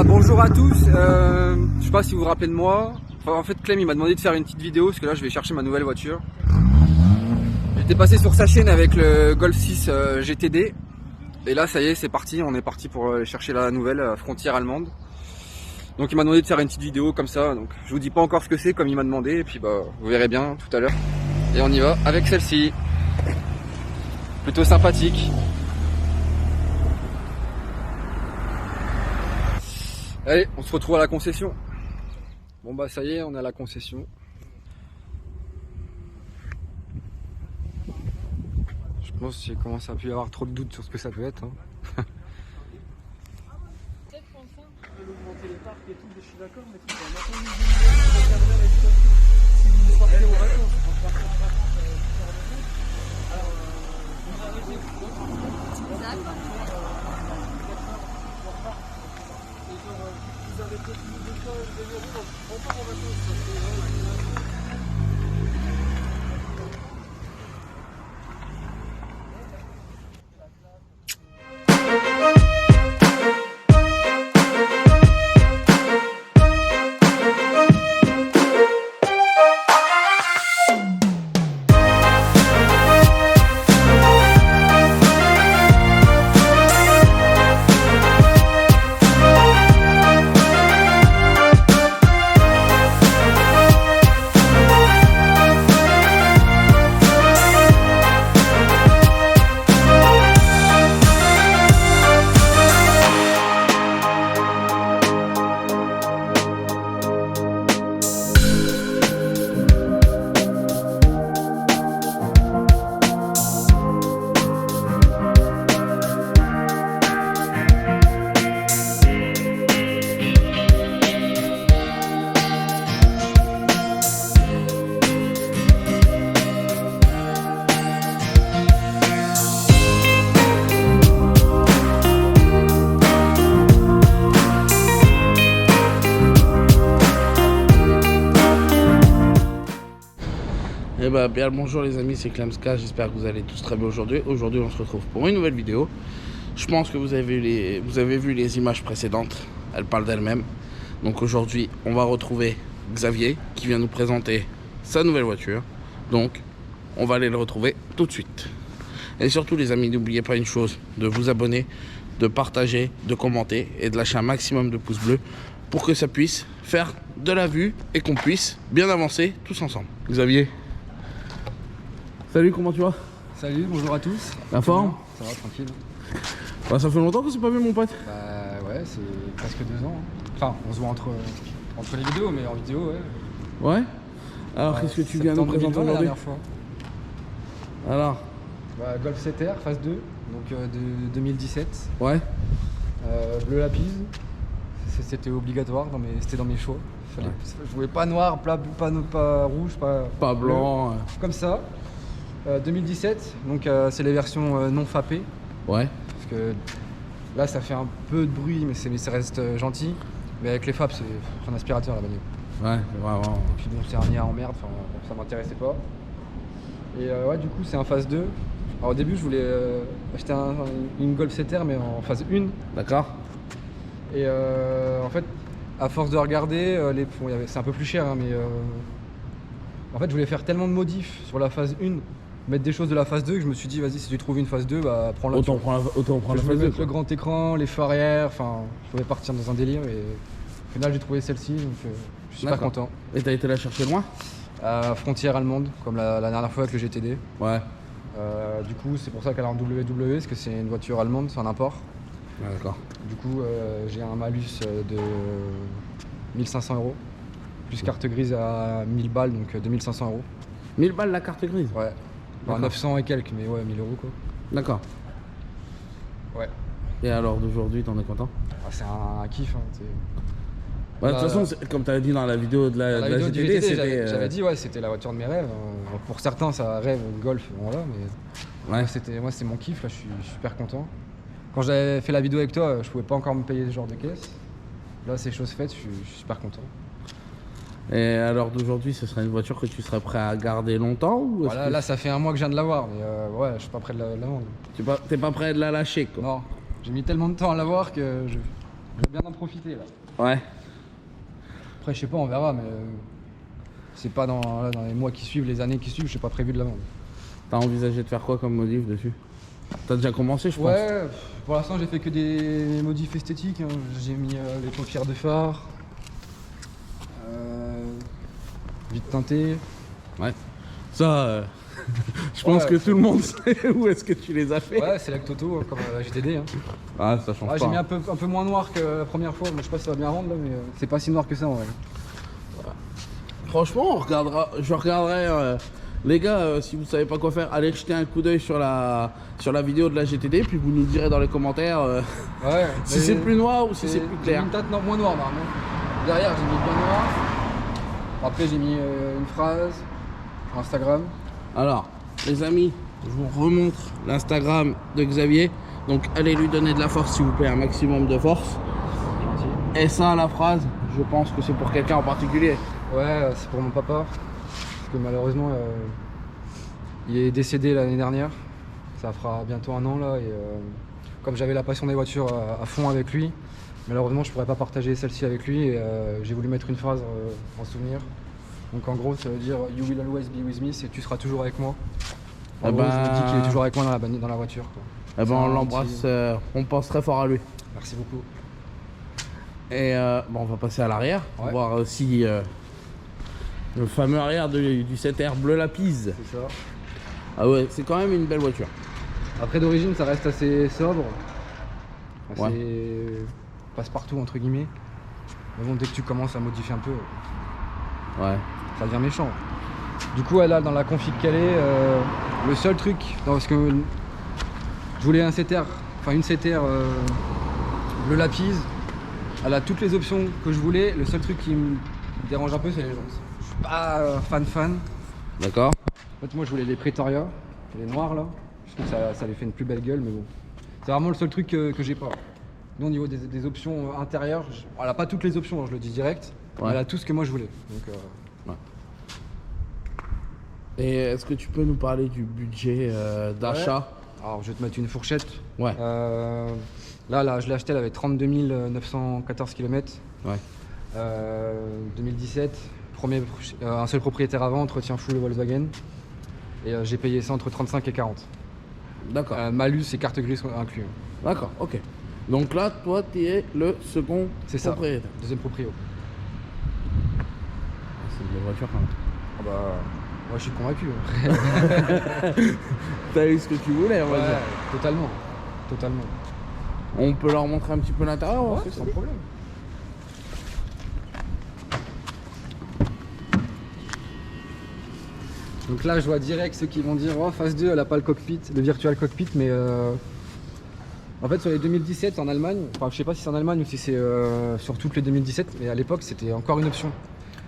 Bonjour à tous, je sais pas si vous vous rappelez de moi. Enfin, en fait Clem il m'a demandé de faire une petite vidéo parce que là je vais chercher ma nouvelle voiture. J'étais passé sur sa chaîne avec le Golf 6 GTD et là ça y est, c'est parti, on est parti pour aller chercher la nouvelle frontière allemande. Donc il m'a demandé de faire une petite vidéo comme ça, donc je vous dis pas encore ce que c'est comme il m'a demandé et puis bah vous verrez bien tout à l'heure. Et on y va avec celle-ci, plutôt sympathique. Allez, on se retrouve à la concession. Bon bah ça y est, on est à la concession. Je pense qu'il commence à plus y avoir trop de doutes sur ce que ça peut être. Hein. Augmenter les parcs et tout, je suis d'accord, mais tu vas maintenant une recadrer avec toi. Si vous partez aux vacances, on part en vacances faire le route. Alors, vous arrêtez vous arrêtez plus de fois, on part en vacances. Eh ben, bien le bonjour les amis, c'est Klemska, j'espère que vous allez tous très bien aujourd'hui. Aujourd'hui on se retrouve pour une nouvelle vidéo. Je pense que vous avez vu les images précédentes, elles parlent d'elles-mêmes. Donc aujourd'hui on va retrouver Xavier qui vient nous présenter sa nouvelle voiture. Donc on va aller le retrouver tout de suite. Et surtout les amis, n'oubliez pas une chose, de vous abonner, de partager, de commenter et de lâcher un maximum de pouces bleus pour que ça puisse faire de la vue et qu'on puisse bien avancer tous ensemble. Xavier, salut, comment tu vas? Salut, bonjour à tous. La forme? Ça va, tranquille. Bah, ça fait longtemps qu'on s'est pas vu mon pote. Bah ouais, c'est presque 2 ans. Hein. Enfin, on se voit entre les vidéos, mais en vidéo, ouais. Ouais. Alors, qu'est-ce que tu viens nous présenter la aujourd'hui? dernière fois. Alors, Bah, Golf 7R, phase 2, donc de 2017. ouais. Bleu lapis. C'était obligatoire, c'était dans mes choix. Ouais. Je voulais pas noir, pas rouge, Pas blanc. comme ça. 2017, donc c'est les versions non FAP. Ouais. Parce que là ça fait un peu de bruit, mais ça reste gentil. Mais avec les FAP, c'est un aspirateur la bagnole. Ouais, vraiment. Et puis bon, c'est un lien en merde, ça m'intéressait pas. Et ouais, du coup, c'est un phase 2. Alors au début, je voulais acheter une Golf 7R, mais en phase 1. D'accord. Et en fait, à force de regarder, c'est un peu plus cher, hein, mais en fait, je voulais faire tellement de modifs sur la phase 1, mettre des choses de la phase 2, que je me suis dit, vas-y, si tu trouves une phase 2, bah prends-la. Autant prendre la phase 2. Le grand écran, les phares arrière, enfin, je pouvais partir dans un délire, et au final, j'ai trouvé celle-ci, donc je suis super content. Et t'as été la chercher loin? Frontière allemande, comme la dernière fois avec le GTD. Ouais. Du coup, c'est pour ça qu'elle est en WW, parce que c'est une voiture allemande, c'est un import. Ouais, d'accord. Du coup, j'ai un malus de 1500 €, plus carte grise à 1000 balles, donc 2500 €. 1000 balles la carte grise? Ouais. Enfin, 900 et quelques, mais ouais, 1000 € quoi. D'accord. Ouais. Et alors d'aujourd'hui, t'en es content? C'est un kiff. Hein, de toute façon, comme tu as dit dans la vidéo de la vidéo du GTD, GTD, j'avais dit, ouais, c'était la voiture de mes rêves. Pour certains, ça rêve Golf, voilà, mais ouais. moi, c'est mon kiff, là, je suis super content. Quand j'avais fait la vidéo avec toi, je pouvais pas encore me payer ce genre de caisse. Là, c'est chose faite, je suis super content. Et alors d'aujourd'hui, ce serait une voiture que tu serais prêt à garder longtemps ou voilà, là, ça fait un mois que je viens de l'avoir, mais ouais, je suis pas prêt de la vendre. T'es pas prêt de la lâcher quoi? Non, j'ai mis tellement de temps à l'avoir que J'aime bien en profiter là. Ouais. Après, je sais pas, on verra, mais c'est pas dans les mois qui suivent, les années qui suivent, j'ai pas prévu de la vendre. T'as envisagé de faire quoi comme modif dessus? T'as déjà commencé, je pense. Ouais, pour l'instant, j'ai fait que des modifs esthétiques. Hein. J'ai mis les paupières de phare, vite teinté. Ouais. Ça, je pense que tout le monde sait où est-ce que tu les as fait. Ouais, c'est avec Toto, hein, comme la GTD. Hein. Ah, ça change pas. J'ai mis un peu moins noir que la première fois. Moi, je sais pas si ça va bien rendre, là, mais c'est pas si noir que ça en vrai. Franchement, je regarderai. Les gars, si vous savez pas quoi faire, allez jeter un coup d'œil sur la vidéo de la GTD, puis vous nous direz dans les commentaires ouais, si c'est plus noir ou si c'est plus clair. J'ai mis une teinte moins noire normalement. Derrière, j'ai mis bien noir. Après, j'ai mis une phrase, Instagram. Alors, les amis, je vous remontre l'Instagram de Xavier. Donc, allez lui donner de la force, s'il vous plaît, un maximum de force. Et ça, la phrase, je pense que c'est pour quelqu'un en particulier. Ouais, c'est pour mon papa. Parce que malheureusement, il est décédé l'année dernière. Ça fera bientôt 1 an là. Et comme j'avais la passion des voitures à fond avec lui, malheureusement, je pourrais pas partager celle-ci avec lui. Et j'ai voulu mettre une phrase en souvenir. Donc en gros, ça veut dire You will always be with me, c'est tu seras toujours avec moi. En gros, je me dis qu'il est toujours avec moi dans la voiture. Quoi. Eh ben, on l'embrasse, on pense très fort à lui. Merci beaucoup. Et bon, on va passer à l'arrière, pour Ouais. voir aussi le fameux arrière du 7R bleu lapis. C'est ça. Ah ouais, c'est quand même une belle voiture. Après d'origine, ça reste assez sobre. Assez passe-partout entre guillemets. Mais bon, dès que tu commences à modifier un peu, Ouais. ça devient méchant. Du coup, elle a dans la config qu'elle est, le seul truc, parce que je voulais un 7R, enfin une 7R bleu lapis. Elle a toutes les options que je voulais. Le seul truc qui me dérange un peu, c'est les jantes. Je suis pas fan. D'accord. En fait, moi, je voulais les Pretoria, les noirs là. Je trouve que ça les fait une plus belle gueule, mais bon. C'est vraiment le seul truc que j'ai pas. Nous, au niveau des options intérieures, elle a pas toutes les options, hein, je le dis direct. Ouais. Mais elle a tout ce que moi je voulais. Donc, Et est-ce que tu peux nous parler du budget d'achat? alors, je vais te mettre une fourchette. Ouais. Là, je l'ai acheté, elle avait 32 914 km. Ouais. 2017, un seul propriétaire avant, entretien full Volkswagen. Et j'ai payé ça entre 35 et 40. D'accord. Malus et carte grise inclus. D'accord, ok. Donc là, toi, tu es le second propriétaire. Deuxième proprio. C'est une belle voiture quand même. Ah bah, moi je suis convaincu. Hein. T'as eu ce que tu voulais, on va dire. Totalement. On peut leur montrer un petit peu l'intérieur, Ouais, sans problème. Donc là, je vois direct ceux qui vont dire oh, phase 2, elle a pas le cockpit, le virtual cockpit, mais en fait sur les 2017 en Allemagne, enfin je sais pas si c'est en Allemagne ou si c'est sur toutes les 2017, mais à l'époque c'était encore une option.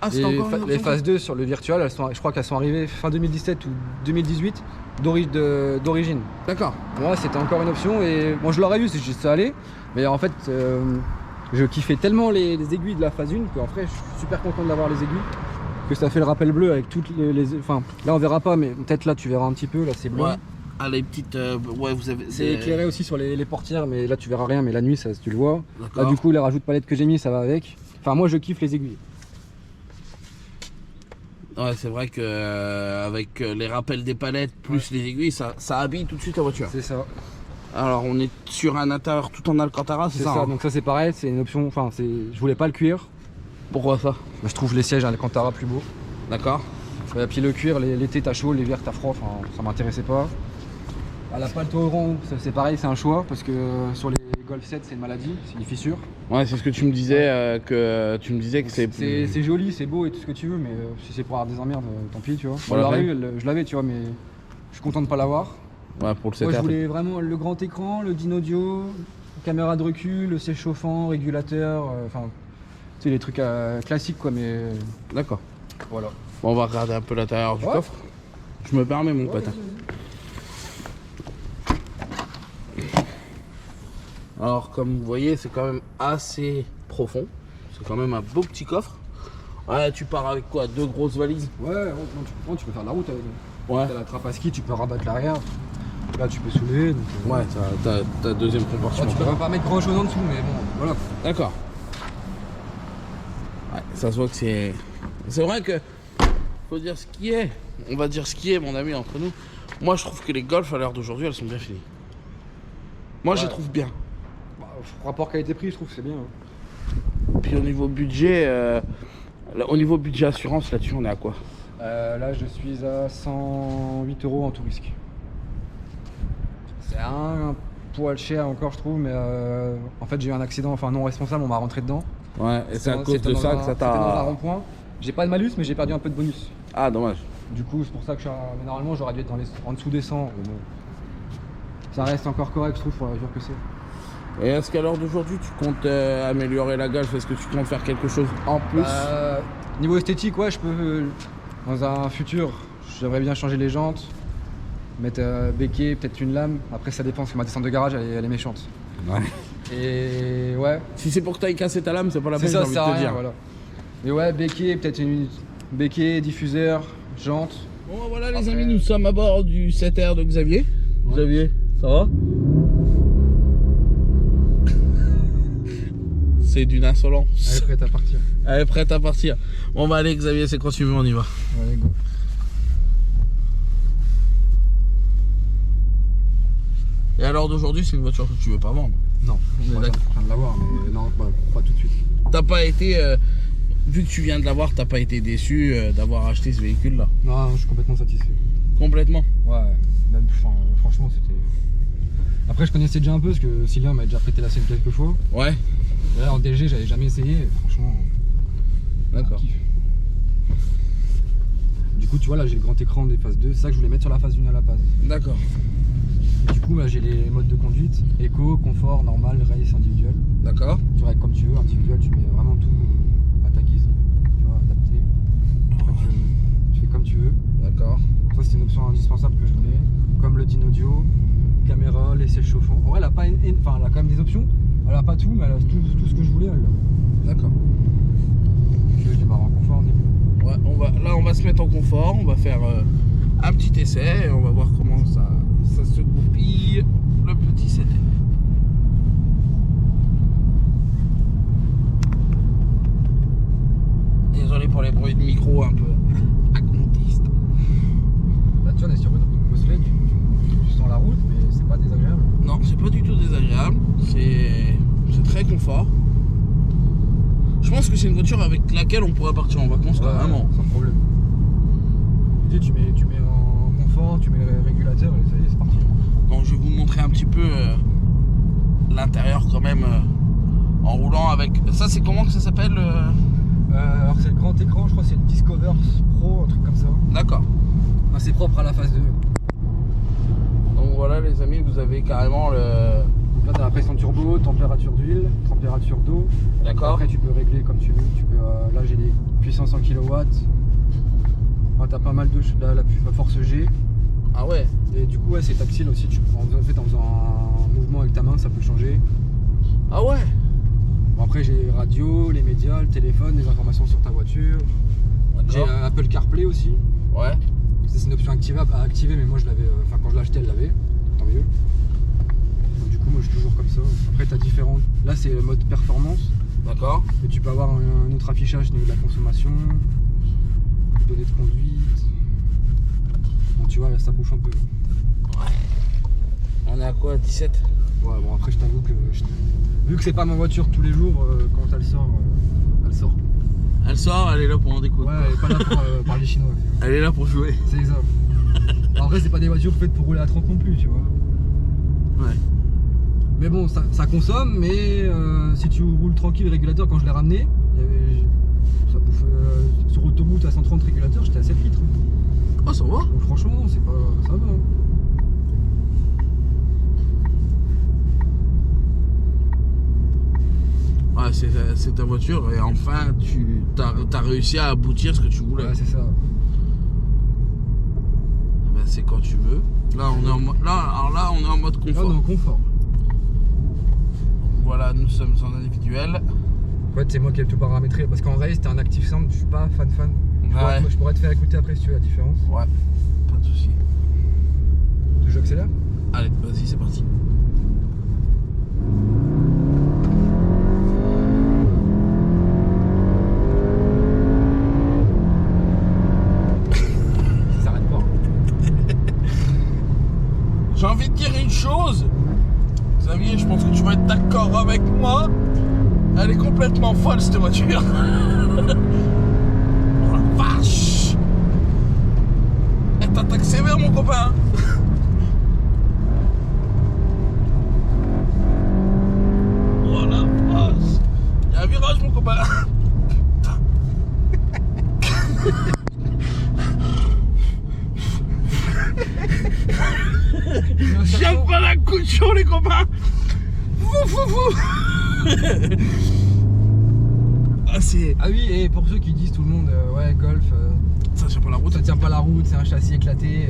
Ah, c'est encore une option. Les phases 2 sur le virtual, je crois qu'elles sont arrivées fin 2017 ou 2018 d'origine. D'accord. Moi c'était encore une option et moi je l'aurais eu si ça allait, mais en fait je kiffais tellement les aiguilles de la phase 1 qu'en fait je suis super content d'avoir les aiguilles. Que ça fait le rappel bleu avec toutes les enfin là on verra pas, mais peut-être là tu verras un petit peu, là c'est bleu. Ouais. Ah, les petites ouais, vous avez. C'est éclairé aussi sur les portières, mais là tu verras rien, mais la nuit ça tu le vois. D'accord. Là du coup les rajouts de palettes que j'ai mis ça va avec. Enfin moi je kiffe les aiguilles. Ouais, c'est vrai que avec les rappels des palettes plus les aiguilles, ça habille tout de suite la voiture. C'est ça. Alors on est sur un intérieur tout en Alcantara, c'est ça, hein? Donc ça c'est pareil, c'est une option, enfin je voulais pas le cuir. Pourquoi ça? Je trouve les sièges à Alcantara plus beaux. D'accord. Puis le cuir, l'été t'as chaud, l'hiver t'as froid, enfin ça m'intéressait pas. À la pale Tauron, c'est pareil, c'est un choix parce que sur les Golf 7 c'est une maladie, c'est une fissure. Ouais, c'est ce que tu me disais que c'est joli, c'est beau et tout ce que tu veux, mais si c'est pour avoir des emmerdes, tant pis, tu vois. Voilà, je l'avais, tu vois, mais je suis content de pas l'avoir. Ouais, pour le 7R. Moi je voulais vraiment le grand écran, le din audio, caméra de recul, le siège chauffant, régulateur, enfin tu sais les trucs classiques quoi, mais D'accord. voilà. Bon, on va regarder un peu l'intérieur du coffre. Je me permets mon pote. Alors comme vous voyez, c'est quand même assez profond. C'est quand même un beau petit coffre. Ouais, tu pars avec quoi? 2 grosses valises? Ouais, tu peux faire de la route avec. Ouais. T'as la trappe à ski, tu peux rabattre l'arrière. Là, tu peux soulever. Donc, Ouais, t'as deuxième compartiment. tu peux pas mettre grand chose en dessous, mais bon, voilà. D'accord. Ouais, ça se voit que c'est... C'est vrai que... Faut dire ce qui est. On va dire ce qui est, mon ami, entre nous. Moi, je trouve que les Golf, à l'heure d'aujourd'hui, elles sont bien finies. Moi, je les trouve bien. Bah, rapport qualité-prix, je trouve que c'est bien. Hein. Puis au niveau budget... au niveau budget assurance, là-dessus, on est à quoi? Là, je suis à 108 € en tout risque. C'est un poil cher encore, je trouve, mais en fait, j'ai eu un accident, enfin non responsable, on m'a rentré dedans. Ouais, et c'est à cause C'était de dans ça un- que ça c'était dans un t'a... rond-point. J'ai pas de malus, mais j'ai perdu un peu de bonus. Ah, dommage. Du coup, c'est pour ça que je suis mais normalement, j'aurais dû être en dessous des 100. Mais bon. Ça reste encore correct, je trouve, pour la mesure que c'est. Et est-ce qu'à l'heure d'aujourd'hui, tu comptes améliorer la Golf? Est-ce que tu comptes faire quelque chose en plus? Niveau esthétique, ouais, je peux. Dans un futur, j'aimerais bien changer les jantes, mettre béquet, peut-être une lame. Après, ça dépend parce que ma descente de garage, elle est méchante. Ouais. Et ouais. Si c'est pour que t'ailles casser ta lame, c'est pas la C'est peine, ça, j'ai ça envie sert de à te rien, dire. voilà. Mais ouais, béquet, peut-être une béquet, diffuseur, jante. Bon, voilà les Après- amis, nous sommes à bord du 7R de Xavier. Ouais. Xavier, ça va? C'est d'une insolence. Elle est prête à partir. Elle est prête à partir. Bon bah allez Xavier, c'est quand tu veux, on y va. Allez, go. Et alors d'aujourd'hui, c'est une voiture que tu veux pas vendre? Non, On est ouais, d'accord. je viens de l'avoir, mais non, pas tout de suite. T'as pas été, vu que tu viens de l'avoir, t'as pas été déçu d'avoir acheté ce véhicule là? Non, je suis complètement satisfait. Complètement. Ouais, même, franchement, c'était. Après, je connaissais déjà un peu parce que Sylvain m'a déjà prêté la scène quelques fois. Ouais, Et là, en DG, j'avais jamais essayé. Et franchement, d'accord. kiff. Du coup, tu vois, là, j'ai le grand écran des phases 2. C'est ça que je voulais mettre sur la phase 1 à la base. D'accord. Et du coup, bah, j'ai les modes de conduite éco, confort, normal, race, individuel. D'accord. Tu règles comme tu veux. Individuel, tu mets vraiment tout à ta guise. Tu vois, adapté. Après, tu fais comme tu veux. D'accord. Ça, c'était une option indispensable que je voulais. Comme le DIN audio, caméra, les sièges chauffants. En vrai, elle a pas enfin, elle a quand même des options. Elle a pas tout, mais elle a tout ce que je voulais. Elle. D'accord. Je démarre en confort au début. Ouais, là on va se mettre en confort, on va faire un petit essai et on va voir comment ça se goupille le petit 7. Désolé pour les bruits de micro un peu acomptistes. Là, tu vois, on est sur une bosselette, tu sens la route, mais c'est pas désagréable. Non, c'est pas du tout désagréable, c'est très confort. Je pense que c'est une voiture avec laquelle on pourrait partir en vacances carrément. Sans problème. Tu mets en confort, tu mets le régulateur et ça y est, c'est parti. Donc je vais vous montrer un petit peu l'intérieur quand même en roulant avec... Ça c'est comment que ça s'appelle Alors c'est le grand écran, je crois que c'est le Discover Pro, un truc comme ça. D'accord. Enfin, c'est propre à la phase 2. Donc voilà les amis, vous avez carrément le... Donc là t'as la pression turbo, température d'huile, température d'eau. D'accord. Après tu peux régler comme tu veux. Là j'ai des puissances en kilowatts. Là, t'as pas mal de la force G. Ah ouais. Et du coup ouais, c'est tactile aussi. En faisant un mouvement avec ta main ça peut changer. Ah ouais. Bon, après j'ai radio, les médias, le téléphone, les informations sur ta voiture. J'ai D'accord. Apple CarPlay aussi. Ouais. C'est une option à activer, mais moi je l'avais, enfin quand je l'ai acheté elle l'avait, tant mieux. Donc, du coup moi je suis toujours comme ça. Après t'as différents, là c'est le mode performance, D'accord. et tu peux avoir un autre affichage au niveau de la consommation, données de conduite. Bon tu vois là ça bouffe un peu. On est à quoi, 17? Ouais bon après je t'avoue que, vu que c'est pas ma voiture tous les jours, quand elle sort, elle sort. Elle sort, elle est là pour en découdre. Ouais elle est pas là pour parler chinois. Elle est là pour jouer. C'est ça. En vrai c'est pas des voitures faites pour rouler à 30 non plus tu vois. Ouais. Mais bon, ça consomme, mais si tu roules tranquille, le régulateur, quand je l'ai ramené, ça bouffe sur autoroute à 130 régulateurs, j'étais à 7 litres. Oh ça va. Donc franchement, c'est pas. Ça va. Hein. Ouais, c'est ta voiture et enfin tu as réussi à aboutir ce que tu voulais. Ouais, c'est ça. Eh ben, c'est quand tu veux. Là on est en mode, là on est en mode Là, confort. on est en confort. Voilà, nous sommes en individuel. En fait, c'est moi qui ai tout paramétré. Parce qu'en race, t'es un active sound, je suis pas fan. Ouais. Je pourrais te faire écouter après si tu veux la différence. Ouais, pas de soucis. J'accélère. Allez, vas-y, c'est parti. Ça s'arrête pas. J'ai envie de dire une chose. Xavier, je pense que tu vas être d'accord avec moi. Elle est complètement folle cette voiture. Oh la vache. Elle t'attaque sévère mon copain. Oh la vache. Il y a un virage mon copain. J'aime pas la coup de chaud les copains. Fou fou fou. Ah c'est... Ah oui, et pour ceux qui disent tout le monde, ouais, Golf, Ça tient pas la route. ça tient pas la route, c'est un châssis éclaté.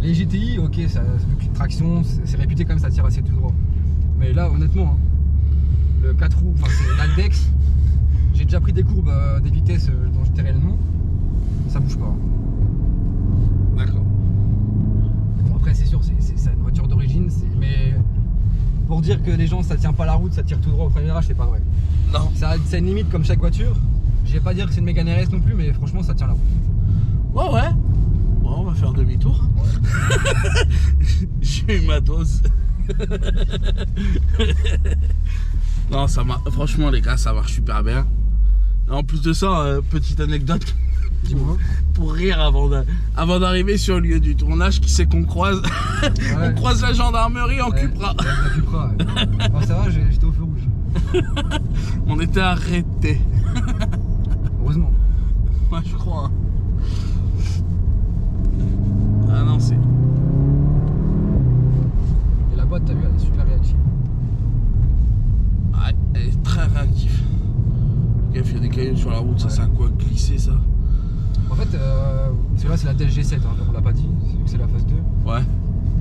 Les GTI, ok, ça, avec une traction, c'est réputé comme ça tire assez tout droit. Mais là, honnêtement, hein, le 4 roues, enfin c'est l'Aldex, j'ai déjà pris des courbes, des vitesses dont je tairai le nom, ça bouge pas. D'accord. Bon, après, c'est sûr, c'est une voiture d'origine, mais pour dire que les gens ça tient pas la route, ça tire tout droit au premier virage, c'est pas vrai. Non. Ça a une limite comme chaque voiture. Je vais pas dire que c'est une Mégane RS non plus, mais franchement, ça tient la route. Ouais ouais. Bon, on va faire demi-tour. J'ai eu ma dose. Non, ça marche. Franchement, les gars, ça marche super bien. Et en plus de ça, petite anecdote. Dis-moi. Pour rire avant d'arriver sur le lieu du tournage, qui c'est qu'on croise. Ouais. On croise la gendarmerie en Cupra. La Cupra, ouais. Bon, ça va, j'étais au feu rouge. On était arrêtés. Heureusement. Ouais, je crois. Hein. Ah non, c'est. Et la boîte, t'as vu, elle est super réactive. Ouais, elle est très réactive. Gaffe, il y a des cailloux sur la route, ça Ouais. c'est un quoi glisser ça. En fait, parce que là, c'est la Del G7, hein, on l'a pas dit, vu que c'est la phase 2. Ouais.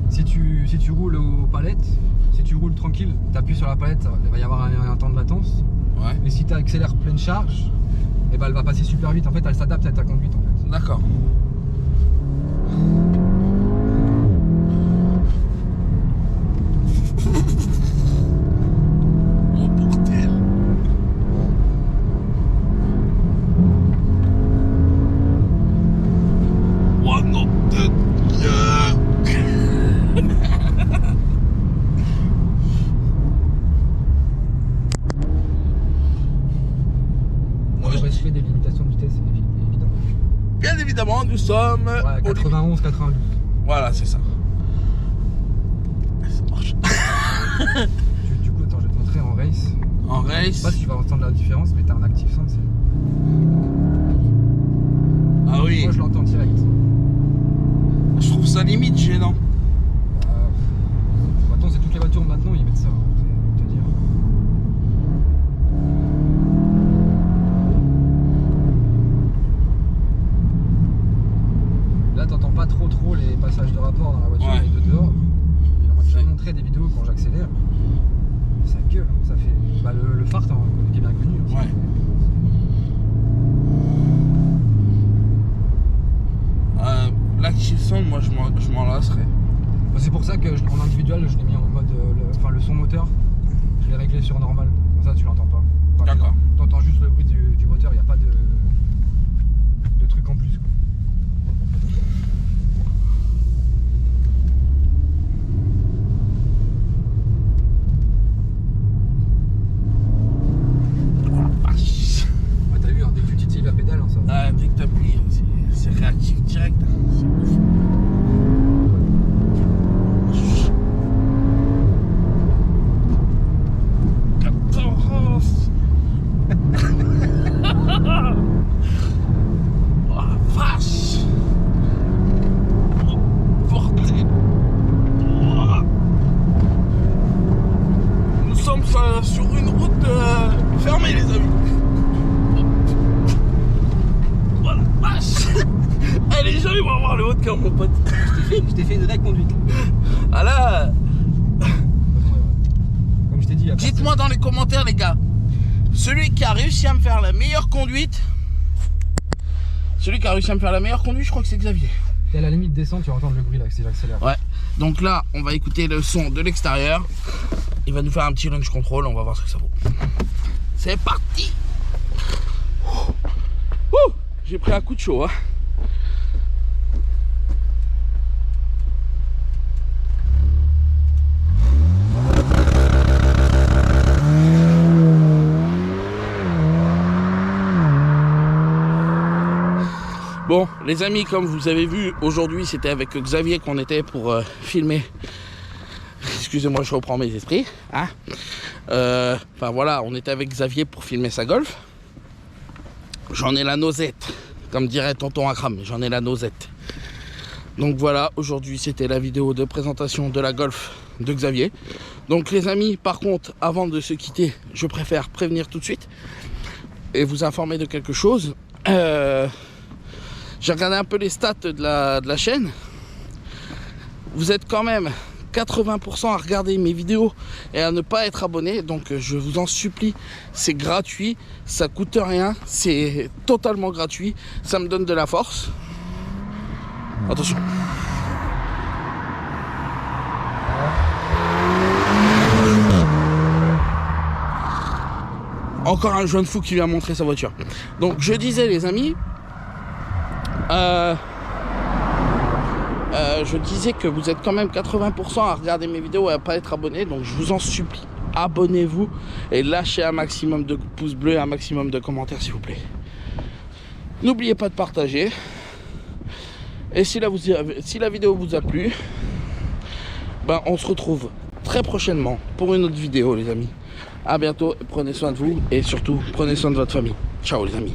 Si tu roules aux palettes, si tu roules tranquille, t'appuies sur la palette, il va y avoir un temps de latence. Ouais. Mais si tu accélères pleine charge, et ben elle va passer super vite. En fait, elle s'adapte à ta conduite en fait. D'accord. Oh bordel. Oh nom de Dieu. Moi, Le respect des limitations de vitesse, c'est évident. bien évidemment, nous sommes Ouais, au 91, 92. Voilà, c'est ça. Ça marche. Du coup, attends, je vais te montrer en race. En Je sais race. pas si tu vas entendre la différence, mais t'as un active sound. Ah oui. Moi, je l'entends direct. Je trouve ça limite gênant. Attends, c'est toutes les voitures maintenant, ils mettent ça. C'est te dire. Là, t'entends pas trop les passages de rapport dans la voiture Ouais. et de dehors. Et on m'a déjà montré des vidéos quand j'accélère. Ça gueule, hein, ça fait. Bah, le phare, qui est bien connu. Hein, ça Ouais. fait- L'active sound, moi je m'en lasserais. Bah, c'est pour ça que en individuel, je l'ai mis en mode. Le son moteur, je l'ai réglé sur normal. Comme ça, tu l'entends pas. Enfin, D'accord. T'entends juste le bruit du moteur, il n'y a pas de truc en plus. Quoi. Vache. Ouais, t'as vu, hein, dès que tu titilles la pédale, hein, ça va. Ah, dès que t'appuies, c'est réactif direct. C'est ouf. 14. Oh la vache. Oh bordel. Oh. Nous sommes sur une route fermée les amis. Oh la vache. Allez, les gens ils vont avoir le haut de cœur mon pote. Je t'ai fait une vraie conduite. Ah là. Comme je t'ai dit, Dites-moi dans les commentaires les gars, celui qui a réussi à me faire la meilleure conduite, je crois que c'est Xavier. à la limite descente, tu vas entendre le bruit là, si j'accélère. Ouais. Donc là, on va écouter le son de l'extérieur. Il va nous faire un petit launch control, on va voir ce que ça vaut. C'est parti. J'ai pris un coup de chaud, hein. Bon, les amis, comme vous avez vu, aujourd'hui, c'était avec Xavier qu'on était pour filmer. Excusez-moi, je reprends mes esprits. Hein. Enfin voilà, on était avec Xavier pour filmer sa Golf. J'en ai la nausette, comme dirait tonton Akram, j'en ai la nausette. Donc voilà, aujourd'hui, c'était la vidéo de présentation de la Golf de Xavier. Donc les amis, par contre, avant de se quitter, je préfère prévenir tout de suite et vous informer de quelque chose. J'ai regardé un peu les stats de la chaîne. Vous êtes quand même 80% à regarder mes vidéos et à ne pas être abonné. Donc je vous en supplie, c'est gratuit, ça coûte rien, c'est totalement gratuit. Ça me donne de la force. Attention. Encore un jeune fou qui vient montrer sa voiture. Donc je disais les amis, je disais que vous êtes quand même 80% à regarder mes vidéos et à pas être abonné. Donc je vous en supplie, abonnez-vous et lâchez un maximum de pouces bleus et un maximum de commentaires s'il vous plaît. N'oubliez pas de partager. Et si la vidéo vous a plu, ben on se retrouve très prochainement pour une autre vidéo les amis. A bientôt, prenez soin de vous et surtout prenez soin de votre famille. Ciao les amis.